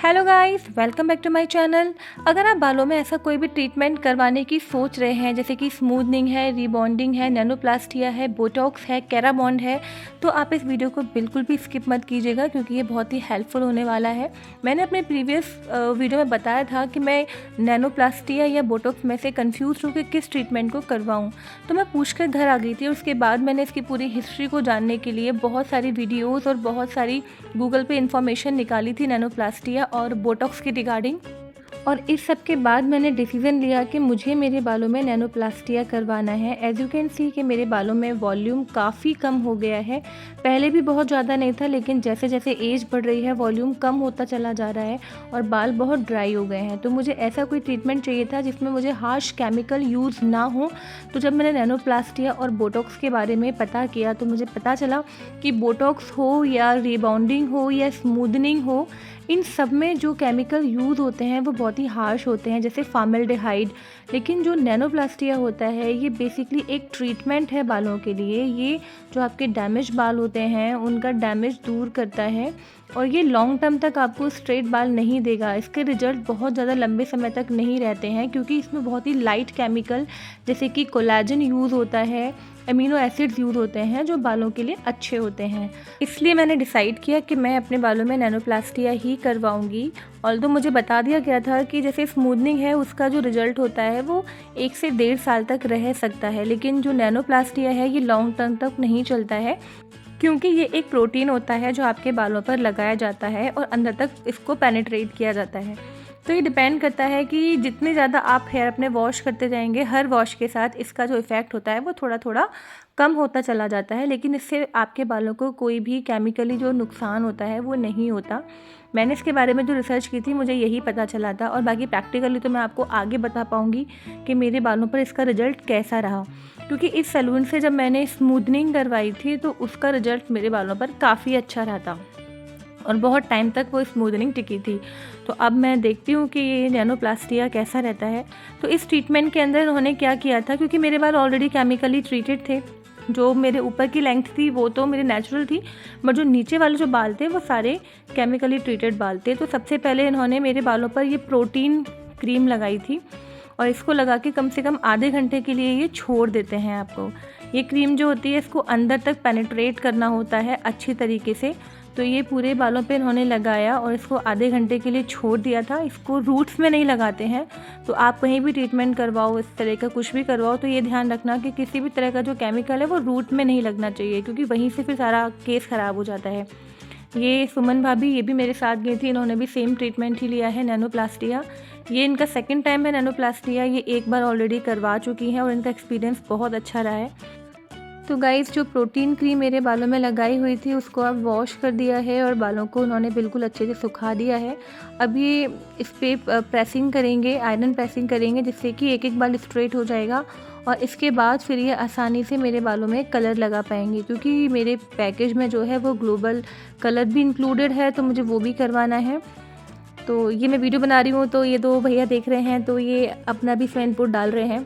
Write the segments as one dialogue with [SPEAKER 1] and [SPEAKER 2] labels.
[SPEAKER 1] Hello guys, welcome back to my channel. अगर आप बालों में ऐसा कोई भी ट्रीटमेंट करवाने की सोच रहे हैं, जैसे कि स्मूथनिंग है, रीबॉन्डिंग है, नैनोप्लास्टिया है, बोटॉक्स है, केराबॉन्ड है, तो आप इस वीडियो को बिल्कुल भी स्किप मत कीजिएगा क्योंकि ये बहुत ही हेल्पफुल होने वाला है। मैंने अपने प्रीवियस वीडियो में बताया था कि मैं नैनोप्लास्टिया या बोटॉक्स में से कन्फ्यूज हूँ कि किस ट्रीटमेंट को करवाऊँ, तो मैं पूछ कर घर आ गई थी और उसके बाद मैंने इसकी पूरी हिस्ट्री को जानने के लिए बहुत सारी वीडियोज़ और बहुत सारी गूगल पे इन्फॉर्मेशन निकाली थी नैनोप्लास्टिया और बोटॉक्स की रिगार्डिंग। और इस सब के बाद मैंने डिसीज़न लिया कि मुझे मेरे बालों में नैनोप्लास्टिया करवाना है। एज़ यू कैन सी कि मेरे बालों में वॉल्यूम काफ़ी कम हो गया है। पहले भी बहुत ज़्यादा नहीं था, लेकिन जैसे जैसे एज बढ़ रही है वॉल्यूम कम होता चला जा रहा है और बाल बहुत ड्राई हो गए हैं। तो मुझे ऐसा कोई ट्रीटमेंट चाहिए था जिसमें मुझे हार्श केमिकल यूज़ ना हो। तो जब मैंने नैनोप्लास्टिया और बोटॉक्स के बारे में पता किया तो मुझे पता चला कि बोटॉक्स हो या रिबाउंडिंग हो या स्मूदनिंग हो, इन सब में जो केमिकल यूज़ होते हैं वो बहुत ही हार्श होते हैं, जैसे फॉर्मल्डिहाइड। लेकिन जो नैनोप्लास्टिया होता है ये बेसिकली एक ट्रीटमेंट है बालों के लिए। ये जो आपके डैमेज बाल होते हैं उनका डैमेज दूर करता है और ये लॉन्ग टर्म तक आपको स्ट्रेट बाल नहीं देगा। इसके रिजल्ट बहुत ज़्यादा लंबे समय तक नहीं रहते हैं क्योंकि इसमें बहुत ही लाइट केमिकल जैसे कि कोलाजन यूज़ होता है, अमीनो एसिड्स यूज़ होते हैं जो बालों के लिए अच्छे होते हैं। इसलिए मैंने डिसाइड किया कि मैं अपने बालों में नैनोप्लास्टिया ही करवाऊंगी। ऑल्दो मुझे बता दिया गया था कि जैसे स्मूदनिंग है उसका जो रिजल्ट होता है वो 1 से 1.5 साल तक रह सकता है, लेकिन जो नैनोप्लास्टिया है ये लॉन्ग टर्म तक नहीं चलता है क्योंकि ये एक प्रोटीन होता है जो आपके बालों पर लगाया जाता है और अंदर तक इसको पेनिट्रेट किया जाता है। तो ये डिपेंड करता है कि जितने ज़्यादा आप हेयर अपने वॉश करते जाएंगे, हर वॉश के साथ इसका जो इफ़ेक्ट होता है वो थोड़ा थोड़ा कम होता चला जाता है, लेकिन इससे आपके बालों को कोई भी केमिकली जो नुकसान होता है वो नहीं होता। मैंने इसके बारे में जो रिसर्च की थी मुझे यही पता चला था और बाकी प्रैक्टिकली तो मैं आपको आगे बता पाऊँगी कि मेरे बालों पर इसका रिजल्ट कैसा रहा, क्योंकि इस सैलून से जब मैंने स्मूदनिंग करवाई थी तो उसका रिजल्ट मेरे बालों पर काफ़ी अच्छा रहा था और बहुत टाइम तक वो स्मूदनिंग टिकी थी। तो अब मैं देखती हूँ कि ये नैनोप्लास्टिया कैसा रहता है। तो इस ट्रीटमेंट के अंदर उन्होंने क्या किया था, क्योंकि मेरे बाल ऑलरेडी केमिकली ट्रीटेड थे, जो मेरे ऊपर की लेंथ थी वो तो मेरी नेचुरल थी, बट जो नीचे वाले जो बाल थे वो सारे केमिकली ट्रीटेड बाल थे। तो सबसे पहले इन्होंने मेरे बालों पर ये प्रोटीन क्रीम लगाई थी और इसको लगा के कम से कम आधे घंटे के लिए ये छोड़ देते हैं आपको। ये क्रीम जो होती है इसको अंदर तक पेनिट्रेट करना होता है अच्छी तरीके से। तो ये पूरे बालों पे इन्होंने लगाया और इसको आधे घंटे के लिए छोड़ दिया था। इसको रूट्स में नहीं लगाते हैं। तो आप कहीं भी ट्रीटमेंट करवाओ, इस तरह का कुछ भी करवाओ, तो ये ध्यान रखना कि किसी भी तरह का जो केमिकल है वो रूट में नहीं लगना चाहिए, क्योंकि वहीं से फिर सारा केस ख़राब हो जाता है। ये सुमन भाभी ये भी मेरे साथ गई थी, इन्होंने भी सेम ट्रीटमेंट ही लिया है नैनोप्लास्टिया। ये इनका सेकंड टाइम है नैनोप्लास्टिया, ये एक बार ऑलरेडी करवा चुकी हैं और इनका एक्सपीरियंस बहुत अच्छा रहा है। तो गाइस, जो प्रोटीन क्रीम मेरे बालों में लगाई हुई थी उसको अब वॉश कर दिया है और बालों को उन्होंने बिल्कुल अच्छे से सुखा दिया है। अब ये इस पर प्रेसिंग करेंगे, आयरन प्रेसिंग करेंगे, जिससे कि एक एक बाल स्ट्रेट हो जाएगा और इसके बाद फिर ये आसानी से मेरे बालों में कलर लगा पाएंगे, क्योंकि मेरे पैकेज में जो है वो ग्लोबल कलर भी इंक्लूडेड है, तो मुझे वो भी करवाना है। तो ये मैं वीडियो बना रही हूँ तो ये दो भैया देख रहे हैं, तो ये अपना भी इनपुट डाल रहे हैं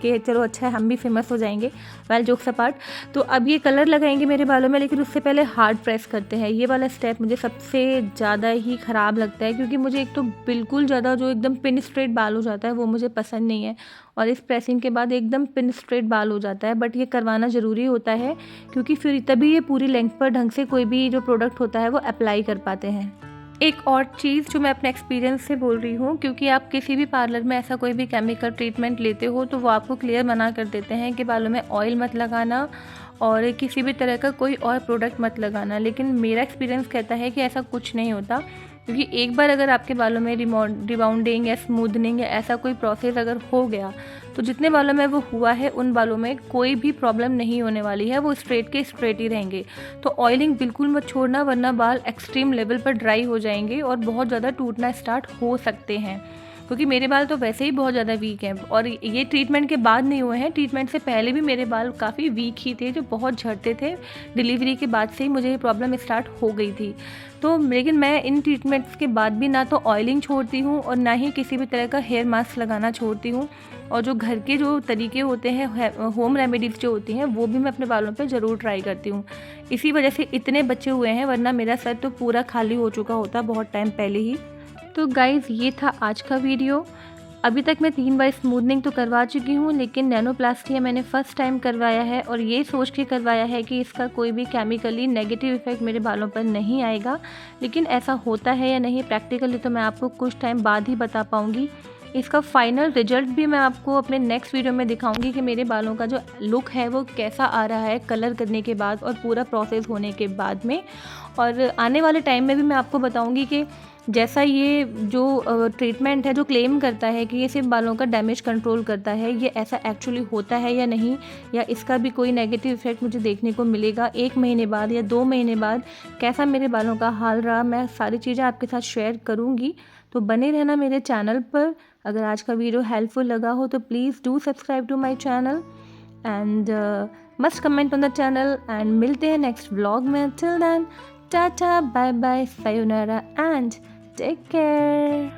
[SPEAKER 1] कि चलो अच्छा है हम भी फेमस हो जाएंगे, वेल जोक्स अपार्ट। तो अब ये कलर लगाएंगे मेरे बालों में, लेकिन उससे पहले हार्ड प्रेस करते हैं। ये वाला स्टेप मुझे सबसे ज़्यादा ही ख़राब लगता है, क्योंकि मुझे एक तो बिल्कुल ज़्यादा जो एकदम पिन स्ट्रेट बाल हो जाता है वो मुझे पसंद नहीं है, और इस प्रेसिंग के बाद एकदम पिन स्ट्रेट बाल हो जाता है। बट ये करवाना ज़रूरी होता है क्योंकि फिर तभी ये पूरी लेंथ पर ढंग से कोई भी जो प्रोडक्ट होता है वो अप्लाई कर पाते हैं। एक और चीज़ जो मैं अपने एक्सपीरियंस से बोल रही हूँ, क्योंकि आप किसी भी पार्लर में ऐसा कोई भी केमिकल ट्रीटमेंट लेते हो तो वो आपको क्लियर मना कर देते हैं कि बालों में ऑयल मत लगाना और किसी भी तरह का कोई और प्रोडक्ट मत लगाना, लेकिन मेरा एक्सपीरियंस कहता है कि ऐसा कुछ नहीं होता। क्योंकि एक बार अगर आपके बालों में रिबाउंडिंग या स्मूदनिंग या ऐसा कोई प्रोसेस अगर हो गया तो जितने बालों में वो हुआ है उन बालों में कोई भी प्रॉब्लम नहीं होने वाली है, वो स्ट्रेट के स्ट्रेट ही रहेंगे। तो ऑयलिंग बिल्कुल मत छोड़ना, वरना बाल एक्सट्रीम लेवल पर ड्राई हो जाएंगे और बहुत ज़्यादा टूटना स्टार्ट हो सकते हैं। क्योंकि मेरे बाल तो वैसे ही बहुत ज़्यादा वीक हैं और ये ट्रीटमेंट के बाद नहीं हुए हैं, ट्रीटमेंट से पहले भी मेरे बाल काफ़ी वीक ही थे, जो बहुत झड़ते थे। डिलीवरी के बाद से ही मुझे ये प्रॉब्लम स्टार्ट हो गई थी। तो लेकिन मैं इन ट्रीटमेंट्स के बाद भी ना तो ऑयलिंग छोड़ती हूँ और ना ही किसी भी तरह का हेयर मास्क लगाना छोड़ती हूँ, और जो घर के जो तरीके होते हैं, होम रेमेडीज़ जो होती हैं, वो भी मैं अपने बालों पे ज़रूर ट्राई करती हूँ। इसी वजह से इतने बचे हुए हैं, वरना मेरा सर तो पूरा खाली हो चुका होता बहुत टाइम पहले ही। तो गाइज़ ये था आज का वीडियो। अभी तक मैं 3 बार स्मूथनिंग तो करवा चुकी हूँ, लेकिन नैनोप्लास्टिया मैंने फ़र्स्ट टाइम करवाया है और ये सोच के करवाया है कि इसका कोई भी केमिकली नेगेटिव इफ़ेक्ट मेरे बालों पर नहीं आएगा। लेकिन ऐसा होता है या नहीं प्रैक्टिकली तो मैं आपको कुछ टाइम बाद ही बता पाऊँगी। इसका फाइनल रिजल्ट भी मैं आपको अपने नेक्स्ट वीडियो में दिखाऊंगी कि मेरे बालों का जो लुक है वो कैसा आ रहा है कलर करने के बाद और पूरा प्रोसेस होने के बाद में। और आने वाले टाइम में भी मैं आपको बताऊंगी कि जैसा ये जो ट्रीटमेंट है जो क्लेम करता है कि ये सिर्फ बालों का डैमेज कंट्रोल करता है, ये ऐसा एक्चुअली होता है या नहीं, या इसका भी कोई नेगेटिव इफेक्ट मुझे देखने को मिलेगा 1 महीने बाद या 2 महीने बाद, कैसा मेरे बालों का हाल रहा, मैं सारी चीज़ें आपके साथ शेयर करूँगी। तो बने रहना मेरे चैनल पर। अगर आज का वीडियो हेल्पफुल लगा हो तो please do subscribe to my channel and must comment on the channel. And मिलते हैं नेक्स्ट व्लॉग में। Till then tata bye bye sayonara and take care.